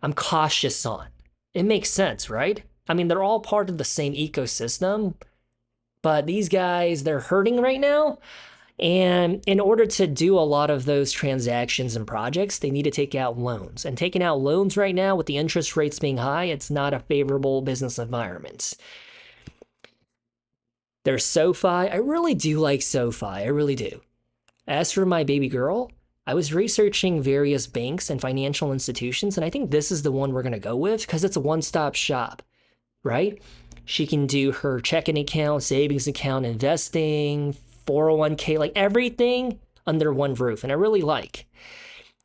I'm cautious on. It makes sense, right? I mean, they're all part of the same ecosystem, but these guys, they're hurting right now. And in order to do a lot of those transactions and projects, they need to take out loans. And taking out loans right now with the interest rates being high, it's not a favorable business environment. There's SoFi. I really do like SoFi. I really do. As for my baby girl, I was researching various banks and financial institutions, and I think this is the one we're going to go with because it's a one-stop shop, right? She can do her checking account, savings account, investing, 401k, everything under one roof, and I really like.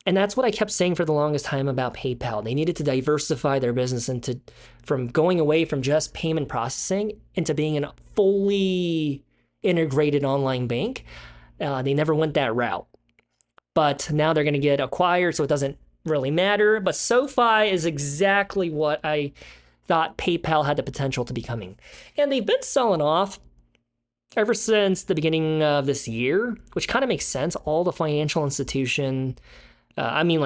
And that's what I kept saying for the longest time about PayPal. They needed to diversify their business from going away from just payment processing into being a fully integrated online bank. They never went that route. But now they're going to get acquired, so it doesn't really matter. But SoFi is exactly what I thought PayPal had the potential to becoming. And they've been selling off ever since the beginning of this year, which kind of makes sense. All the financial like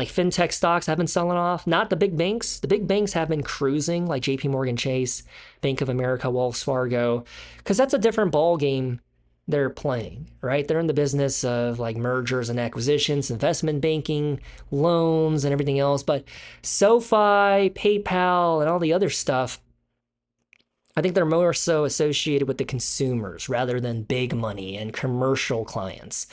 fintech stocks have been selling off, not the big banks. The big banks have been cruising, like JP Morgan Chase, Bank of America, Wells Fargo, because that's a different ball game they're playing, right? They're in the business of like mergers and acquisitions, investment banking, loans, and everything else. But SoFi, PayPal, and all the other stuff, I think they're more so associated with the consumers rather than big money and commercial clients.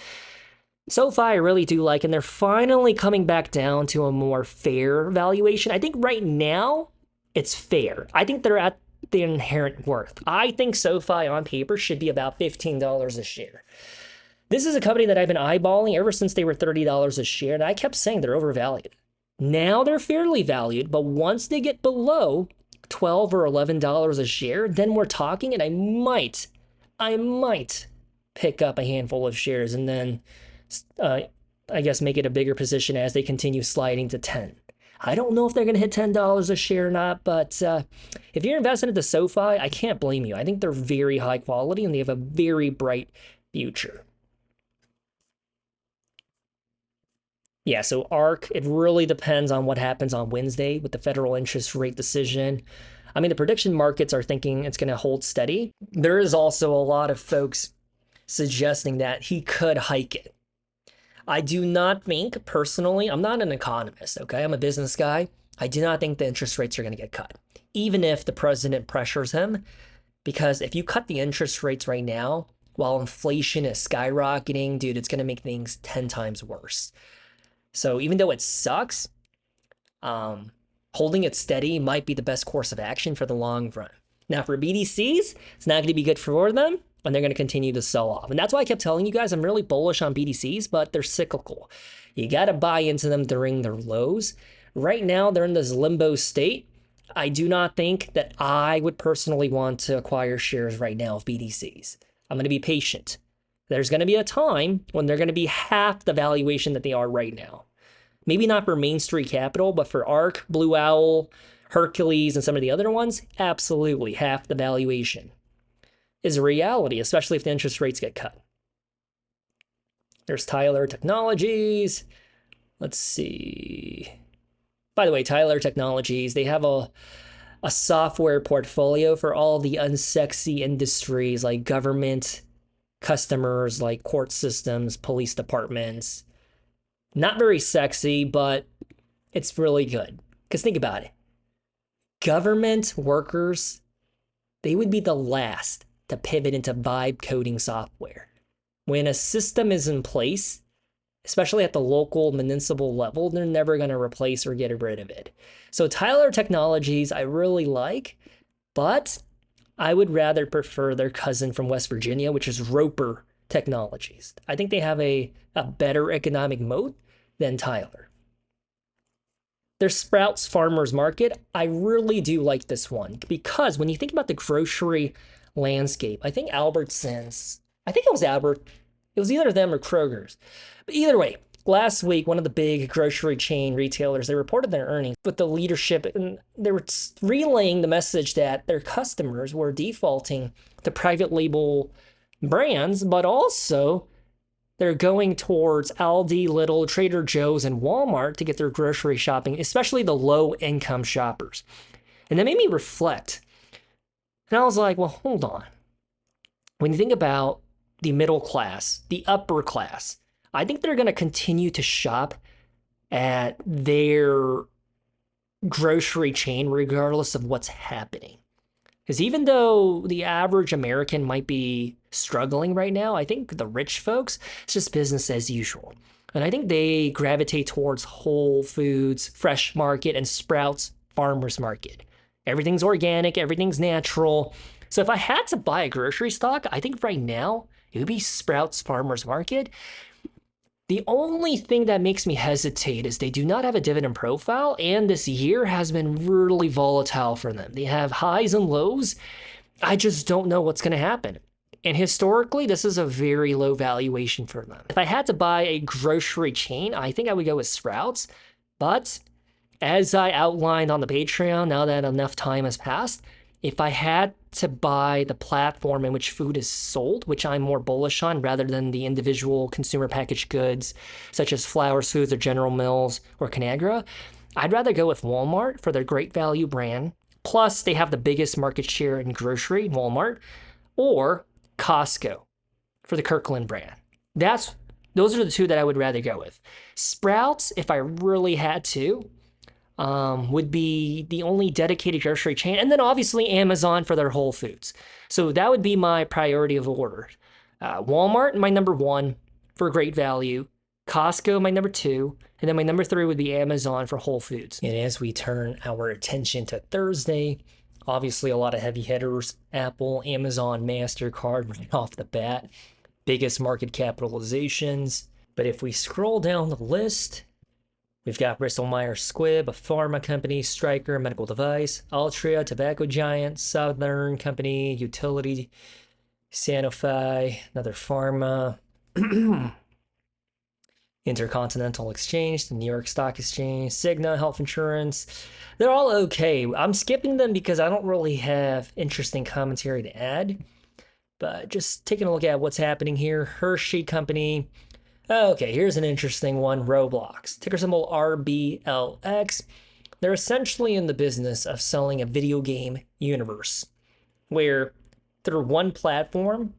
SoFi I really do like, and they're finally coming back down to a more fair valuation. I think right now it's fair. I think they're at the inherent worth. I think SoFi on paper should be about $15 a share. This is a company that I've been eyeballing ever since they were $30 a share, and I kept saying they're overvalued. Now they're fairly valued, but once they get below $12 or $11 a share, then we're talking, and I might pick up a handful of shares and then I guess make it a bigger position as they continue sliding to 10. I don't know if they're going to hit $10 a share or not, but if you're invested into SoFi, I can't blame you. I think they're very high quality and they have a very bright future. Yeah, so ARK, it really depends on what happens on Wednesday with the federal interest rate decision. I mean, the prediction markets are thinking it's going to hold steady. There is also a lot of folks suggesting that he could hike it. I do not think, personally, I'm not an economist, okay? I'm a business guy. I do not think the interest rates are going to get cut, even if the president pressures him, because if you cut the interest rates right now, while inflation is skyrocketing, dude, it's going to make things 10 times worse. So even though it sucks, holding it steady might be the best course of action for the long run. Now, for BDCs, it's not going to be good for them, and they're going to continue to sell off. And that's why I kept telling you guys I'm really bullish on BDCs, but they're cyclical. You got to buy into them during their lows. Right now, they're in this limbo state. I do not think that I would personally want to acquire shares right now of BDCs. I'm going to be patient. There's going to be a time when they're going to be half the valuation that they are right now. Maybe not for Main Street Capital, but for ARK, Blue Owl, Hercules, and some of the other ones, absolutely half the valuation is a reality, especially if the interest rates get cut. There's Tyler Technologies. Let's see. By the way, Tyler Technologies, they have a software portfolio for all the unsexy industries like government customers, like court systems, police departments. Not very sexy, but it's really good. Because think about it. Government workers, they would be the last to pivot into vibe coding software. When a system is in place, especially at the local municipal level, they're never going to replace or get rid of it. So Tyler Technologies, I really like, but I would rather prefer their cousin from West Virginia, which is Roper Technologies. I think they have a better economic moat than Tyler. There's Sprouts Farmers Market. I really do like this one because when you think about the grocery landscape, I think Albertsons, I think it was Albert, it was either them or Kroger's. But either way, last week, one of the big grocery chain retailers, they reported their earnings with the leadership, and they were relaying the message that their customers were defaulting to private label brands, but also they're going towards Aldi, Lidl, Trader Joe's, and Walmart to get their grocery shopping, especially the low-income shoppers. And that made me reflect. And I was like, well, hold on. When you think about the middle class, the upper class, I think they're going to continue to shop at their grocery chain regardless of what's happening. Because even though the average American might be struggling right now, I think the rich folks, it's just business as usual. And I think they gravitate towards Whole Foods, Fresh Market, and Sprouts Farmers Market. Everything's organic, everything's natural. So if I had to buy a grocery stock, I think right now it would be Sprouts Farmers Market. The only thing that makes me hesitate is they do not have a dividend profile, and this year has been really volatile for them. They have highs and lows. I just don't know what's going to happen. And historically, this is a very low valuation for them. If I had to buy a grocery chain, I think I would go with Sprouts. But as I outlined on the Patreon, now that enough time has passed, if I had to buy the platform in which food is sold, which I'm more bullish on rather than the individual consumer packaged goods such as Flowers Foods or General Mills or Conagra, I'd rather go with Walmart for their great value brand. Plus, they have the biggest market share in grocery, Walmart, or Costco for the Kirkland brand. Those are the two that I would rather go with. Sprouts, if I really had to, would be the only dedicated grocery chain. And then obviously Amazon for their Whole Foods. So that would be my priority of order. Walmart, my number one for great value. Costco, my number two. And then my number three would be Amazon for Whole Foods. And as we turn our attention to Thursday, obviously a lot of heavy hitters. Apple, Amazon, MasterCard right off the bat. Biggest market capitalizations. But if we scroll down the list, we've got Bristol-Myers Squibb, a pharma company, Stryker, a medical device, Altria, tobacco giant, Southern Company, utility, Sanofi, another pharma, Intercontinental Exchange, the New York Stock Exchange, Cigna, health insurance. They're all okay. I'm skipping them because I don't really have interesting commentary to add. But just taking a look at what's happening here, Hershey Company. Okay, here's an interesting one, Roblox. Ticker symbol RBLX. They're essentially in the business of selling a video game universe where through one platform,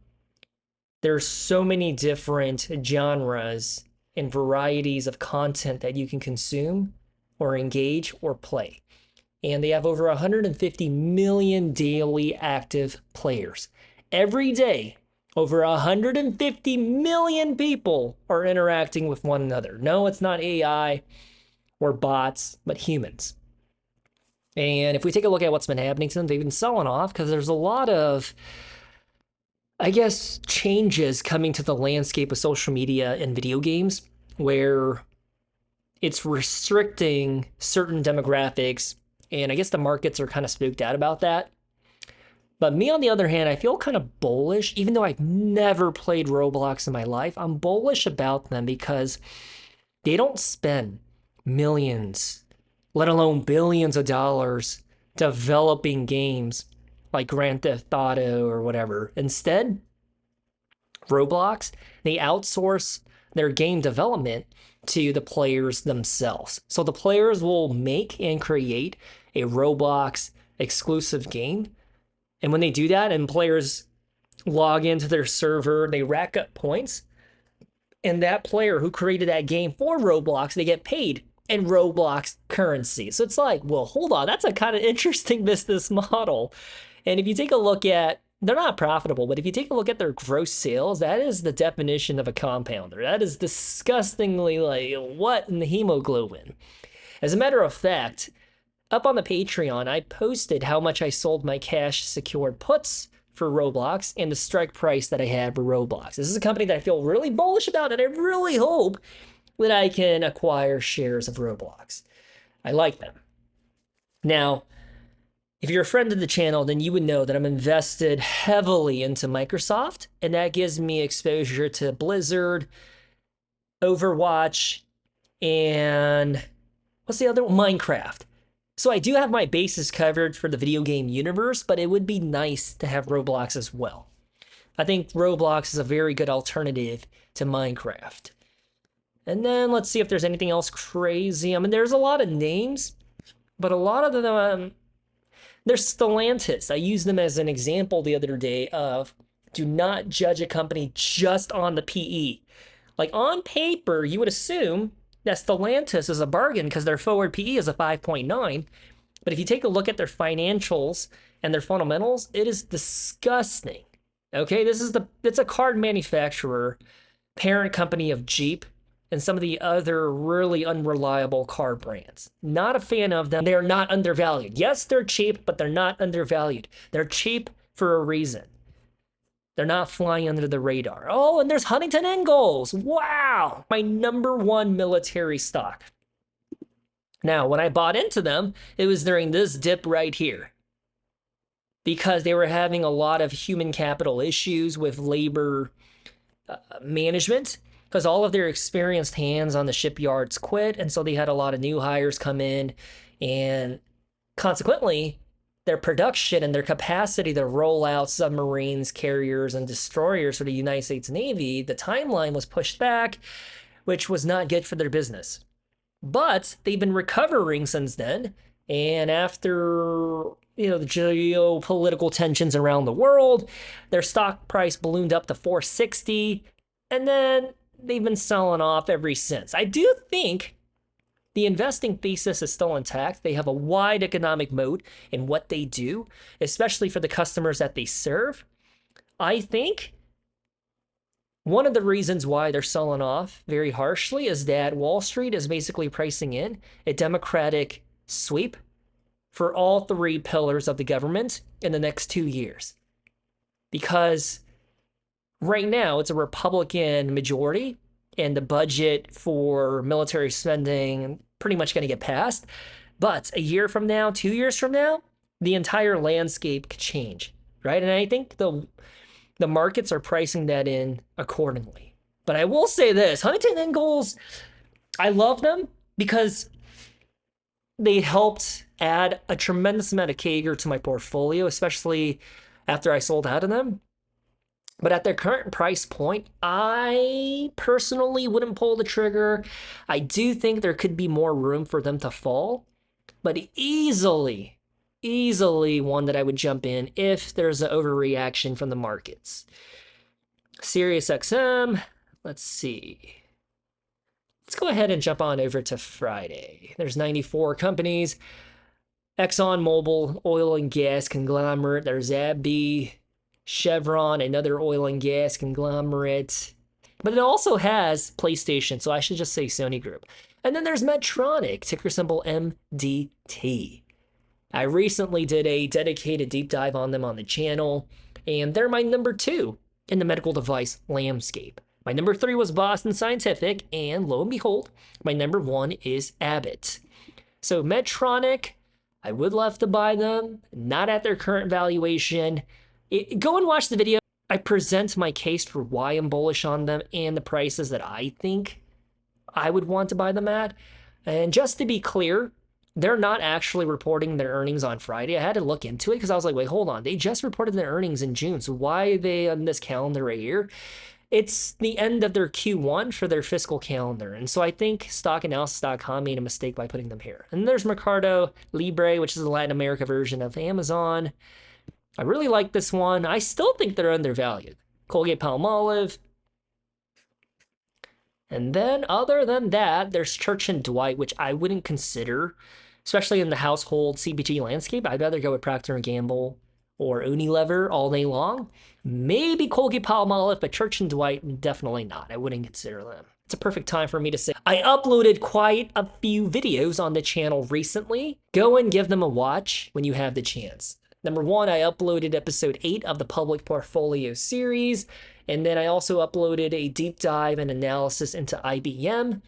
there's so many different genres and varieties of content that you can consume or engage or play. And they have over 150 million daily active players. Every day, over 150 million people are interacting with one another. No, it's not AI or bots, but humans. And if we take a look at what's been happening to them, they've been selling off because there's a lot of, I guess, changes coming to the landscape of social media and video games where it's restricting certain demographics. And I guess the markets are kind of spooked out about that. But me, on the other hand, I feel kind of bullish, even though I've never played Roblox in my life. I'm bullish about them because they don't spend millions, let alone billions of dollars developing games like Grand Theft Auto or whatever. Instead, Roblox, they outsource their game development to the players themselves. So the players will make and create a Roblox exclusive game. And when they do that and players log into their server, they rack up points. And that player who created that game for Roblox, they get paid in Roblox currency. So it's like, well, hold on, that's a kind of interesting business model. And if you take a look at, they're not profitable, but if you take a look at their gross sales, that is the definition of a compounder. That is disgustingly like, what in the hemoglobin? As a matter of fact, up on the Patreon, I posted how much I sold my cash secured puts for Roblox and the strike price that I had for Roblox. This is a company that I feel really bullish about, and I really hope that I can acquire shares of Roblox. I like them. Now, if you're a friend of the channel, then you would know that I'm invested heavily into Microsoft, and that gives me exposure to Blizzard, Overwatch, and what's the other one? Minecraft. So I do have my bases covered for the video game universe, but it would be nice to have Roblox as well. I think Roblox is a very good alternative to Minecraft. And then let's see if there's anything else crazy. I mean, there's a lot of names, but a lot of them, there's Stellantis. I used them as an example the other day of do not judge a company just on the PE. Like on paper, you would assume that Stellantis is a bargain because their forward PE is a 5.9. But if you take a look at their financials and their fundamentals, it is disgusting. Okay, it's a car manufacturer, parent company of Jeep, and some of the other really unreliable car brands. Not a fan of them. They're not undervalued. Yes, they're cheap, but they're not undervalued. They're cheap for a reason. They're not flying under the radar. Oh, and there's Huntington Ingalls. Wow, my number one military stock. Now, when I bought into them, it was during this dip right here. because they were having a lot of human capital issues with labor management, because all of their experienced hands on the shipyards quit, and so they had a lot of new hires come in, and consequently, their production and their capacity to roll out submarines, carriers, and destroyers for the United States Navy, the timeline was pushed back, which was not good for their business. But they've been recovering since then, and after the geopolitical tensions around the world, their stock price ballooned up to 460, and then they've been selling off ever since. I do think the investing thesis is still intact. They have a wide economic moat in what they do, especially for the customers that they serve. I think one of the reasons why they're selling off very harshly is that Wall Street is basically pricing in a Democratic sweep for all three pillars of the government in the next 2 years. Because right now it's a Republican majority, and the budget for military spending pretty much going to get passed. But a year from now, 2 years from now, the entire landscape could change, right? And I think the markets are pricing that in accordingly. But I will say this, Huntington Ingalls, I love them because they helped add a tremendous amount of CAGR to my portfolio, especially after I sold out of them. But at their current price point, I personally wouldn't pull the trigger. I do think there could be more room for them to fall, but easily one that I would jump in if there's an overreaction from the markets. SiriusXM, let's see. Let's go ahead and jump on over to Friday. There's 94 companies. ExxonMobil, oil and gas conglomerate. There's AbbVie, Chevron, another oil and gas conglomerate. But it also has PlayStation, so I should just say Sony Group. And then there's Medtronic, ticker symbol MDT. I recently did a dedicated deep dive on them on the channel, and they're my number 2 in the medical device landscape. My number 3 was Boston Scientific, and lo and behold, my number 1 is Abbott. So Medtronic, I would love to buy them, not at their current valuation. Go and watch the video. I present my case for why I'm bullish on them and the prices that I think I would want to buy them at. And just to be clear, they're not actually reporting their earnings on Friday. I had to look into it because I was like, wait, hold on. They just reported their earnings in June. So why are they on this calendar right here? It's the end of their Q1 for their fiscal calendar. And so I think stockanalysis.com made a mistake by putting them here. And there's Mercado Libre, which is the Latin America version of Amazon. I really like this one. I still think they're undervalued. Colgate-Palmolive. And then other than that, there's Church & Dwight, which I wouldn't consider, especially in the household CPG landscape. I'd rather go with Procter & Gamble or Unilever all day long. Maybe Colgate-Palmolive, but Church & Dwight, definitely not. I wouldn't consider them. It's a perfect time for me to say I uploaded quite a few videos on the channel recently. Go and give them a watch when you have the chance. Number 1, I uploaded episode 8 of the Public Portfolio series, and then I also uploaded a deep dive and analysis into IBM,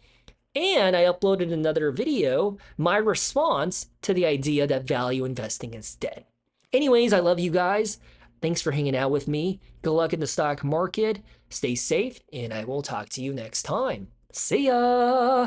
and I uploaded another video, my response to the idea that value investing is dead. Anyways, I love you guys. Thanks for hanging out with me. Good luck in the stock market. Stay safe, and I will talk to you next time. See ya!